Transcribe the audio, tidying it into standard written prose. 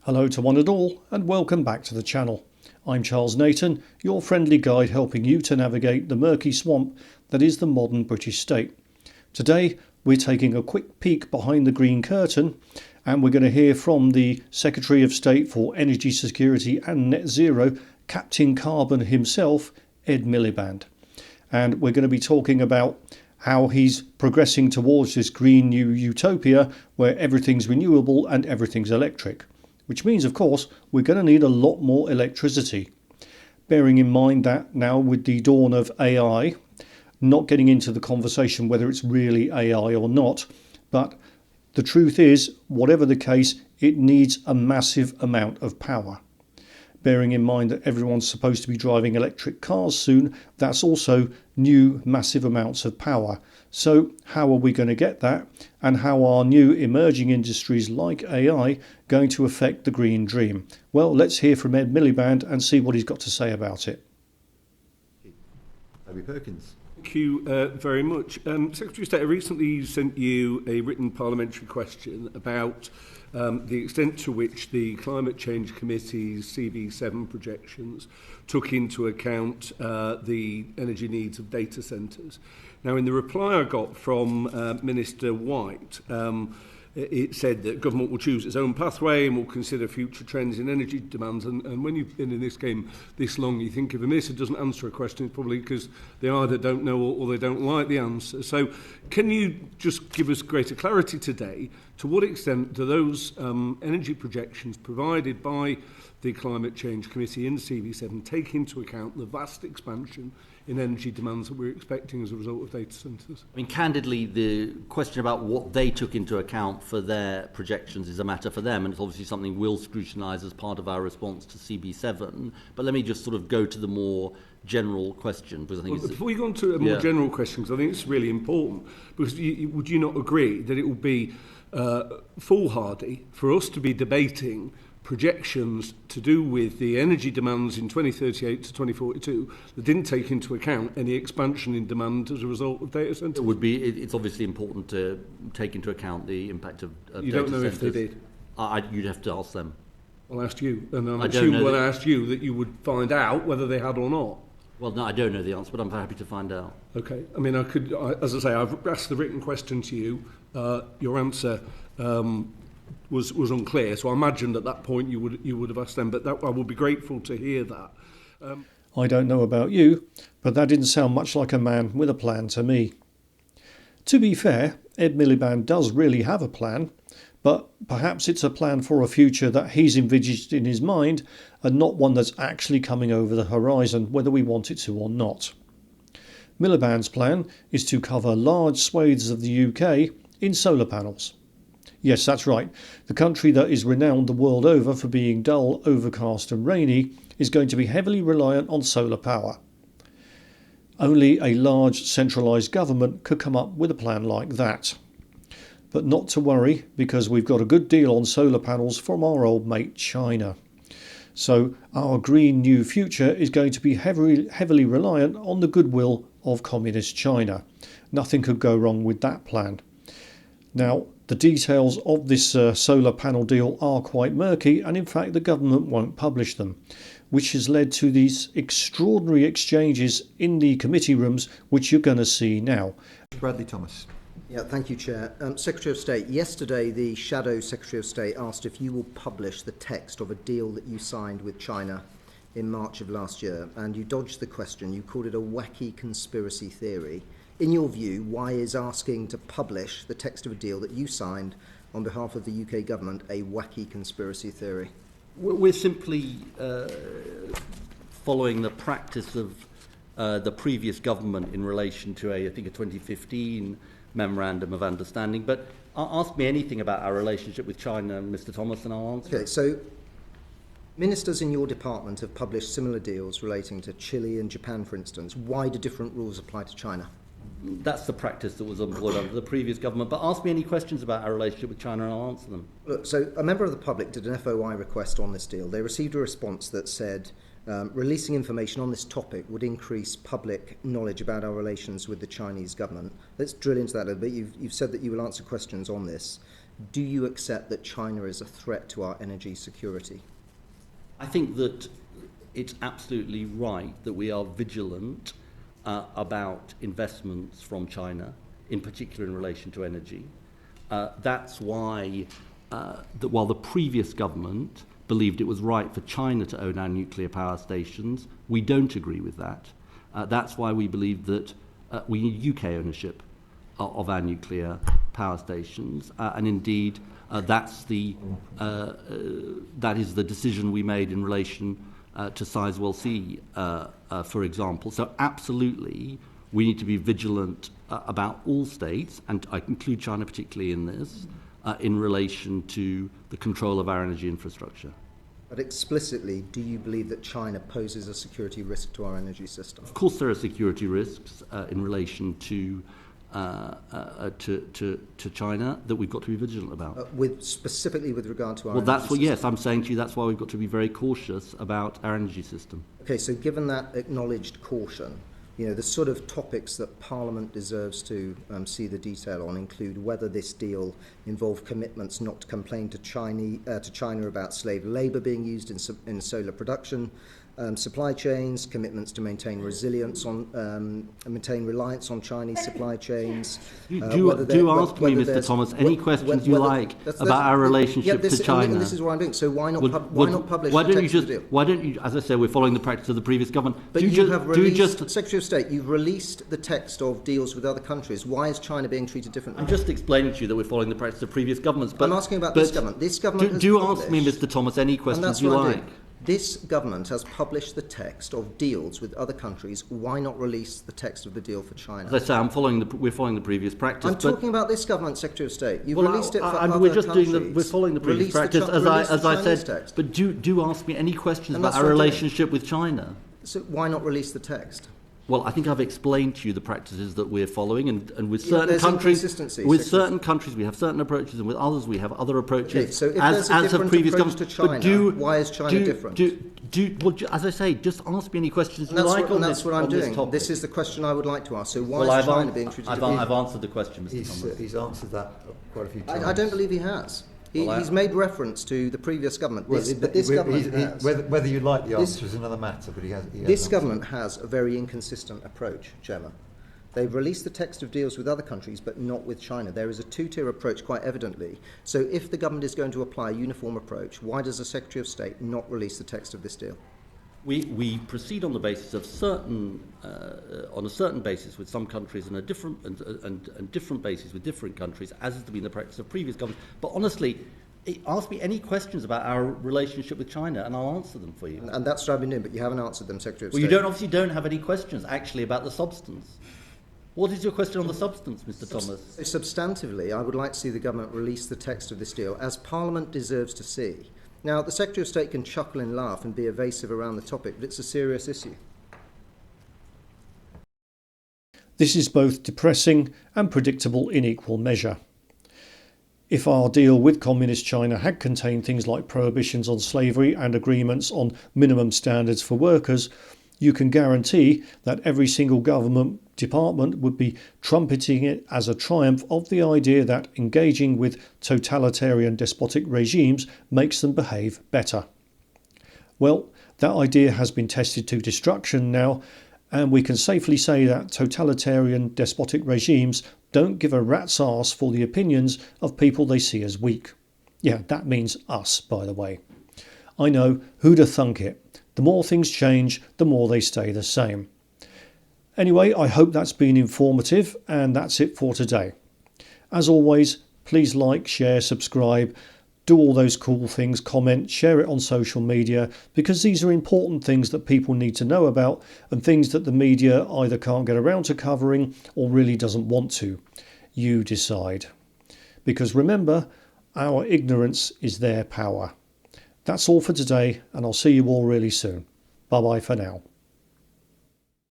Hello to one and all, and welcome back to the channel. I'm Charles Nathan, your friendly guide helping you to navigate the murky swamp that is the modern British state. Today we're taking a quick peek behind the green curtain, and we're going to hear from the Secretary of State for Energy Security and Net Zero, Captain Carbon himself, Ed Miliband. And we're going to be talking about how he's progressing towards this green new utopia where everything's renewable and everything's electric. Which means, of course, we're going to need a lot more electricity. Bearing in mind that now with the dawn of AI, not getting into the conversation whether it's really AI or not, but the truth is, whatever the case, it needs a massive amount of power. Bearing in mind that everyone's supposed to be driving electric cars soon, that's also new massive amounts of power. So how are we going to get that? And how are new emerging industries like AI going to affect the green dream? Well, let's hear from Ed Miliband and see what he's got to say about it. Toby Perkins. Thank you very much. Secretary of State, I recently sent you a written parliamentary question about the extent to which the Climate Change Committee's CV7 projections took into account the energy needs of data centres. Now, in the reply I got from Minister White, it said that government will choose its own pathway and will consider future trends in energy demands. And when you've been in this game this long, you think if a minister doesn't answer a question, it's probably because they either don't know or they don't like the answer. So can you just give us greater clarity today? To what extent do those energy projections provided by the Climate Change Committee in CV7 take into account the vast expansion in energy demands that we're expecting as a result of data centres? I mean, candidly, the question about what they took into account for their projections is a matter for them, and it's obviously something we'll scrutinise as part of our response to CB7. But let me just sort of go to the more general question, because I think before we go on to a more general question, because I think it's really important, because would you not agree that it would be foolhardy for us to be debating projections to do with the energy demands in 2038 to 2042 that didn't take into account any expansion in demand as a result of data centres? It's obviously important to take into account the impact of you data don't know centres. If they did? You'd have to ask them. Well, I asked you, and I'm assuming when I asked you that you would find out whether they had or not. Well, no, I don't know the answer, but I'm happy to find out. Okay. I mean, as I say, I've asked the written question to you. Your answer was unclear, so I imagined at that point you would have asked them, but I would be grateful to hear that. I don't know about you, but that didn't sound much like a man with a plan to me. To be fair, Ed Miliband does really have a plan, but perhaps it's a plan for a future that he's envisaged in his mind and not one that's actually coming over the horizon, whether we want it to or not. Miliband's plan is to cover large swathes of the UK in solar panels. Yes, that's right. The country that is renowned the world over for being dull, overcast and rainy is going to be heavily reliant on solar power. Only a large centralised government could come up with a plan like that. But not to worry, because we've got a good deal on solar panels from our old mate China. So our green new future is going to be heavily reliant on the goodwill of communist China. Nothing could go wrong with that plan. Now, the details of this solar panel deal are quite murky, and in fact the government won't publish them, which has led to these extraordinary exchanges in the committee rooms, which you're going to see now. Bradley Thomas. Yeah, thank you, Chair. Secretary of State, yesterday the Shadow Secretary of State asked if you will publish the text of a deal that you signed with China in March of last year, and you dodged the question. You called it a wacky conspiracy theory. In your view, why is asking to publish the text of a deal that you signed on behalf of the UK government a wacky conspiracy theory? We're simply following the practice of the previous government in relation to I think a 2015 memorandum of understanding. But ask me anything about our relationship with China, Mr. Thomas, and I'll answer. Okay, so ministers in your department have published similar deals relating to Chile and Japan, for instance. Why do different rules apply to China? That's the practice that was employed under the previous government. But ask me any questions about our relationship with China and I'll answer them. Look, so a member of the public did an FOI request on this deal. They received a response that said releasing information on this topic would increase public knowledge about our relations with the Chinese government. Let's drill into that a little bit. You've said that you will answer questions on this. do you accept that China is a threat to our energy security? I think that it's absolutely right that we are vigilant about investments from China, in particular in relation to energy. That's why, while the previous government believed it was right for China to own our nuclear power stations, we don't agree with that. That's why we believe that we need UK ownership of our nuclear power stations, and indeed that is the decision we made in relation to Sizewell C, for example. So absolutely, we need to be vigilant about all states, and I include China particularly in this, in relation to the control of our energy infrastructure. But explicitly, do you believe that China poses a security risk to our energy system? Of course, there are security risks in relation to China that we've got to be vigilant about. Specifically with regard to our well, energy that's what, system? yes, I'm saying to you, that's why we've got to be very cautious about our energy system. Okay, so given that acknowledged caution, the sort of topics that Parliament deserves to see the detail on include whether this deal involved commitments not to complain to China about slave labour being used in solar production, supply chains, commitments to maintain reliance on Chinese supply chains. Do ask me, Mr. Thomas, any questions you like about our relationship to China. And this is what I'm doing. So why not publish the text of the deal? Why don't you, as I say, we're following the practice of the previous government. But Secretary of State, you've released the text of deals with other countries. Why is China being treated differently? I'm just explaining to you that we're following the practice of previous governments. But I'm asking about this government. This government do ask me, Mr. Thomas, any questions you like. This government has published the text of deals with other countries. Why not release the text of the deal for China? As I say, we're following the previous practice. I'm talking about this government, Secretary of State. You've released it for other countries. We're following the previous practice, as I said. Text. But do ask me any questions about our relationship with China. So why not release the text? Well, I think I've explained to you the practices that we're following, and with certain countries, certain countries we have certain approaches, and with others we have other approaches. Okay, so if there's a different approach to China, why is China different? Well, as I say, just ask me any questions you like on this. That's what I'm doing. This is the question I would like to ask. So why is China being treated differently? I've answered the question, Mr. Thomas. He's answered that quite a few times. I don't believe he has. He's made reference to the previous government. Whether you like the answer is another matter, but he has. This government has a very inconsistent approach, Chairman. They've released the text of deals with other countries, but not with China. There is a two-tier approach, quite evidently. So if the government is going to apply a uniform approach, why does the Secretary of State not release the text of this deal? We proceed on the basis of on a certain basis with some countries and a different basis with different countries, as has been the practice of previous governments. But honestly, ask me any questions about our relationship with China, and I'll answer them for you. And that's what I've been doing, but you haven't answered them, Secretary of State. Well, you obviously don't have any questions actually about the substance. What is your question on the substance, Mr. Thomas? Substantively, I would like to see the government release the text of this deal, as Parliament deserves to see. Now, the Secretary of State can chuckle and laugh and be evasive around the topic, but it's a serious issue. This is both depressing and predictable in equal measure. If our deal with Communist China had contained things like prohibitions on slavery and agreements on minimum standards for workers, you can guarantee that every single government department would be trumpeting it as a triumph of the idea that engaging with totalitarian despotic regimes makes them behave better. Well, that idea has been tested to destruction now, and we can safely say that totalitarian despotic regimes don't give a rat's arse for the opinions of people they see as weak. Yeah, that means us, by the way. I know, who'd have thunk it? The more things change, the more they stay the same. Anyway, I hope that's been informative, and that's it for today. As always, please like, share, subscribe, do all those cool things, comment, share it on social media, because these are important things that people need to know about, and things that the media either can't get around to covering or really doesn't want to. You decide. Because remember, our ignorance is their power. That's all for today, and I'll see you all really soon. Bye bye for now.